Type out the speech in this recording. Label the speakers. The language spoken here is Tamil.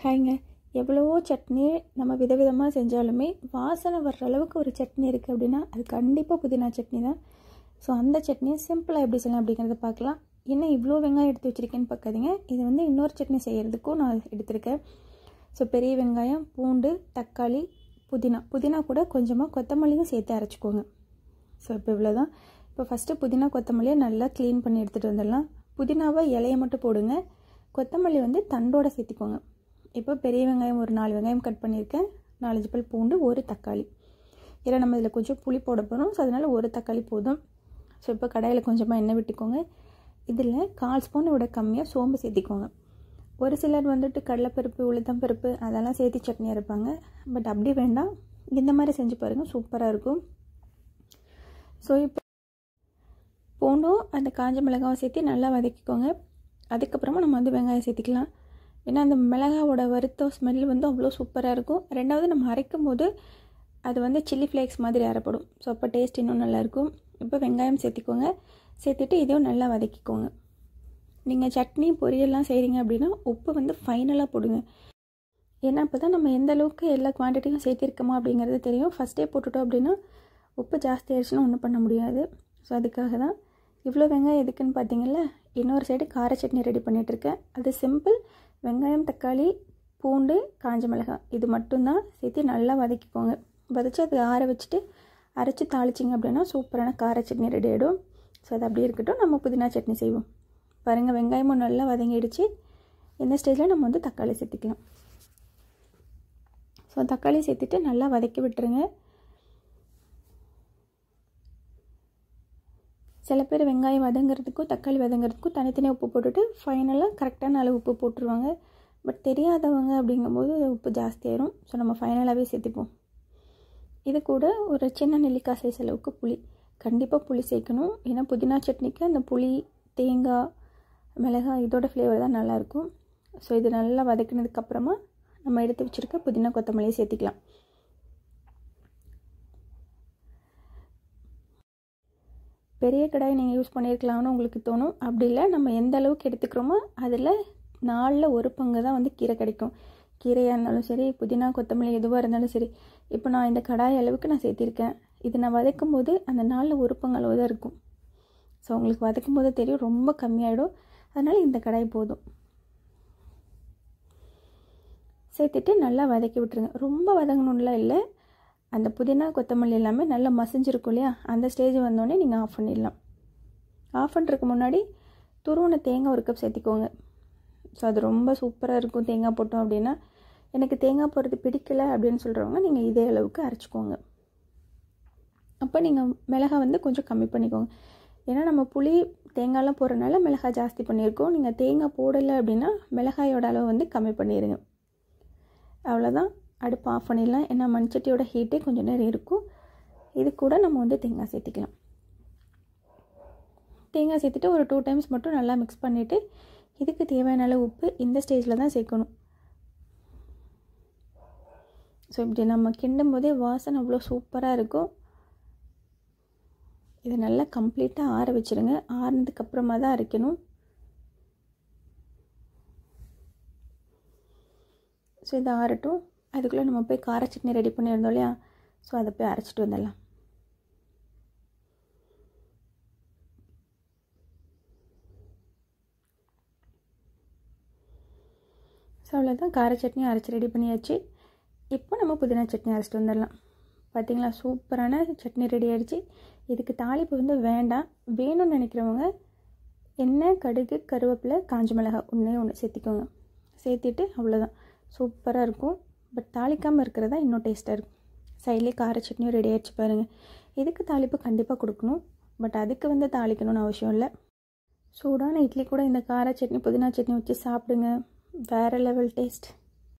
Speaker 1: ஹாய்ங்க. எவ்வளவோ சட்னி நம்ம விதவிதமாக செஞ்சாலுமே வாசனை வர்ற அளவுக்கு ஒரு சட்னி இருக்குது அப்படின்னா அது கண்டிப்பாக புதினா சட்னி தான். ஸோ அந்த சட்னியை சிம்பிளாக எப்படி செய்யலாம் அப்படிங்கிறத பார்க்கலாம். என்ன இவ்வளோ வெங்காயம் எடுத்து வச்சுருக்கேன்னு பார்க்காதீங்க. இது வந்து இன்னொரு சட்னி செய்கிறதுக்கும் நான் எடுத்திருக்கேன். ஸோ பெரிய வெங்காயம், பூண்டு, தக்காளி, புதினா கூட கொஞ்சமாக கொத்தமல்லியும் சேர்த்து அரைச்சிக்கோங்க. ஸோ இப்போ இவ்வளோ தான். இப்போ ஃபஸ்ட்டு புதினா கொத்தமல்லியை நல்லா க்ளீன் பண்ணி எடுத்துகிட்டு வந்துடலாம். புதினாவை இலையை மட்டும் போடுங்க, கொத்தமல்லி வந்து தண்டோடு சேர்த்திக்கோங்க. இப்போ பெரிய வெங்காயம் ஒரு 4 வெங்காயம் கட் பண்ணியிருக்கேன், 4 பல் பூண்டு, ஒரு தக்காளி. ஏன்னா நம்ம இதில் கொஞ்சம் புளி போட போகிறோம், ஸோ அதனால் ஒரு தக்காளி போதும். ஸோ இப்போ கடாயில் கொஞ்சமாக எண்ணெய் விட்டுக்கோங்க. இதில் 1/4 ஸ்பூனை விட கம்மியாக சோம்பு சேர்த்திக்கோங்க. ஒரு சிலர் வந்துட்டு கடலைப்பருப்பு, உளுத்தம்பருப்பு அதெல்லாம் சேர்த்து சட்னி அரைப்பாங்க. பட் அப்படி வேண்டாம், இந்த மாதிரி செஞ்சு பாருங்கள், சூப்பராக இருக்கும். ஸோ இப்போ பூண்டும் அந்த காஞ்ச மிளகாவை சேர்த்து நல்லா வதக்கிக்கோங்க. அதுக்கப்புறமா நம்ம வந்து வெங்காயம் சேர்த்திக்கலாம். ஏன்னா அந்த மிளகாவோட வறுத்த ஸ்மெல் வந்து அவ்வளோ சூப்பராக இருக்கும். ரெண்டாவது நம்ம அரைக்கும் போது அது வந்து சில்லி ஃப்ளேக்ஸ் மாதிரி அரைப்படும். ஸோ அப்போ டேஸ்ட் இன்னும் நல்லாயிருக்கும். இப்போ வெங்காயம் சேர்த்திக்கோங்க. சேர்த்துட்டு இதையும் நல்லா வதக்கிக்கோங்க. நீங்கள் சட்னி பொரியல்லாம் செய்கிறீங்க அப்படின்னா உப்பு வந்து ஃபைனலாக போடுங்க. ஏன்னா அப்போ தான் நம்ம எந்த அளவுக்கு எல்லா குவான்டிட்டியும் சேர்த்திருக்கோமா அப்படிங்கிறது தெரியும். ஃபஸ்ட்டே போட்டுட்டோம் அப்படின்னா உப்பு ஜாஸ்தி ஆயிடுச்சுன்னா ஒன்றும் பண்ண முடியாது. ஸோ அதுக்காக தான் இவ்வளோ வெங்காயம் எதுக்குன்னு பார்த்தீங்கல்ல. இன்னொரு சைடு கார சட்னி ரெடி பண்ணிகிட்ருக்கேன். அது சிம்பிள். வெங்காயம், தக்காளி, பூண்டு, காஞ்ச மிளகாய் இது மட்டும்தான் சேர்த்து நல்லா வதக்கிக்கோங்க. வதச்சி அதை ஆற வச்சுட்டு அரைச்சி தாளிச்சிங்க அப்படின்னா சூப்பரான கார சட்னி ரெடி ஆகிடும். ஸோ அது அப்படியே இருக்கட்டும், நம்ம புதினா சட்னி செய்வோம். பாருங்கள், வெங்காயமும் நல்லா வதங்கிடுச்சு. இந்த ஸ்டேஜில் நம்ம வந்து தக்காளி சேர்த்துக்கலாம். ஸோ தக்காளி சேர்த்துட்டு நல்லா வதக்கி விட்டுருங்க. சில பேர் வெங்காயம் வதங்கிறதுக்கும் தக்காளி வதங்கிறதுக்கும் தனித்தனியாக உப்பு போட்டுட்டு ஃபைனலாக கரெக்டான அளவு உப்பு போட்டுருவாங்க. பட் தெரியாதவங்க அப்படிங்கும்போது உப்பு ஜாஸ்தியாயிரும். ஸோ நம்ம ஃபைனலாகவே சேர்த்துப்போம். இது கூட ஒரு சின்ன நெல்லிக்காய் சைஸ் அளவுக்கு புளி, கண்டிப்பாக புளி சேர்க்கணும். ஏன்னா புதினா சட்னிக்கு அந்த புளி, தேங்காய், மிளகாய் இதோட ஃப்ளேவர் தான் நல்லாயிருக்கும். ஸோ இது நல்லா வதக்கினதுக்கப்புறமா நம்ம எடுத்து வச்சுருக்க புதினா கொத்தமல்லியை சேர்த்திக்கலாம். பெரிய கடாய் நீங்கள் யூஸ் பண்ணியிருக்கலாம்னு உங்களுக்கு தோணும். அப்படி இல்லை, நம்ம எந்த அளவுக்கு எடுத்துக்கிறோமோ அதில் 4ல் 1 பங்கு தான் வந்து கீரை கிடைக்கும். கீரையாக இருந்தாலும் சரி, புதினா கொத்தமல்லி எதுவாக இருந்தாலும் சரி. இப்போ நான் இந்த கடாய் அளவுக்கு நான் சேர்த்திருக்கேன். இது நான் வதக்கும் போது அந்த 4ல் 1 பங்கு அளவு தான் இருக்கும். ஸோ உங்களுக்கு வதக்கும் போது தெரியும், ரொம்ப கம்மியாகிடும். அதனால் இந்த கடாய் போதும். சேர்த்துட்டு நல்லா வதக்கி விட்டுருங்க. ரொம்ப வதங்கணும்லாம் இல்லை. அந்த புதினா கொத்தமல்லி எல்லாமே நல்லா மசிஞ்சிருக்கும் இல்லையா, அந்த ஸ்டேஜ் வந்தோடனே நீங்கள் ஆஃப் பண்ணிடலாம். ஆஃப் பண்ணுறதுக்கு முன்னாடி துருவன தேங்காய் 1 கப் சேர்த்திக்கோங்க. ஸோ அது ரொம்ப சூப்பராக இருக்கும் தேங்காய் போட்டோம் அப்படின்னா. எனக்கு தேங்காய் போடுறது பிடிக்கலை அப்படின்னு சொல்கிறவங்க நீங்கள் இதே அளவுக்கு அரைச்சிக்கோங்க. அப்போ நீங்கள் மிளகாய் வந்து கொஞ்சம் கம்மி பண்ணிக்கோங்க. ஏன்னா நம்ம புளி தேங்காயெலாம் போடுறதுனால மிளகாய் ஜாஸ்தி பண்ணியிருக்கோம். நீங்கள் தேங்காய் போடலை அப்படின்னா மிளகாயோட அளவு வந்து கம்மி பண்ணிடுங்க. அவ்வளோதான், அடுப்பு ஆஃப் பண்ணிடலாம். ஏன்னா மண்சட்டியோட ஹீட்டே கொஞ்சம் நேரம் இருக்கும். இது கூட நம்ம வந்து தேங்காய் சேர்த்திக்கலாம். தேங்காய் சேர்த்துட்டு ஒரு 2 டைம்ஸ் மட்டும் நல்லா மிக்ஸ் பண்ணிவிட்டு இதுக்கு தேவையான அளவு உப்பு இந்த ஸ்டேஜில் தான் சேர்க்கணும். ஸோ இப்படி நம்ம கிண்டும் போதே வாசனை அவ்வளோ சூப்பராக இருக்கும். இதை நல்லா கம்ப்ளீட்டாக ஆற வச்சுருங்க. ஆறினதுக்கப்புறமா தான் அரைக்கணும். ஸோ இதை ஆறட்டும். அதுக்குள்ளே நம்ம போய் கார சட்னி ரெடி பண்ணியிருந்தோம் இல்லையா, ஸோ அதை போய் அரைச்சிட்டு வந்துடலாம். ஸோ அவ்வளோதான், கார சட்னி அரைச்சி ரெடி பண்ணியாச்சு. இப்போ நம்ம புதினா சட்னி அரைச்சிட்டு வந்துடலாம். பார்த்திங்களா, சூப்பரான சட்னி ரெடி ஆகிடுச்சு. இதுக்கு தாளிப்பு வந்து வேண்டாம். வேணும்னு நினைக்கிறவங்க எண்ணெய், கடுகு, கருவேப்பிலை, காஞ்ச மிளகாய் ஒன்று சேர்த்திக்கோங்க. சேர்த்திட்டு அவ்வளோதான், சூப்பராக இருக்கும். பட் தாளிக்காமல் இருக்கிறதா இன்னும் டேஸ்ட்டாக இருக்கும். சைட்லேயே கார சட்னியும் ரெடி ஆகிடுச்சு பாருங்கள். இதுக்கு தாளிப்பு கண்டிப்பாக கொடுக்கணும். பட் அதுக்கு வந்து தாளிக்கணும்னு அவசியம் இல்லை. சூடான இட்லி கூட இந்த கார சட்னி, புதினா சட்னி வச்சு சாப்பிடுங்க. வேறு லெவல் டேஸ்ட்.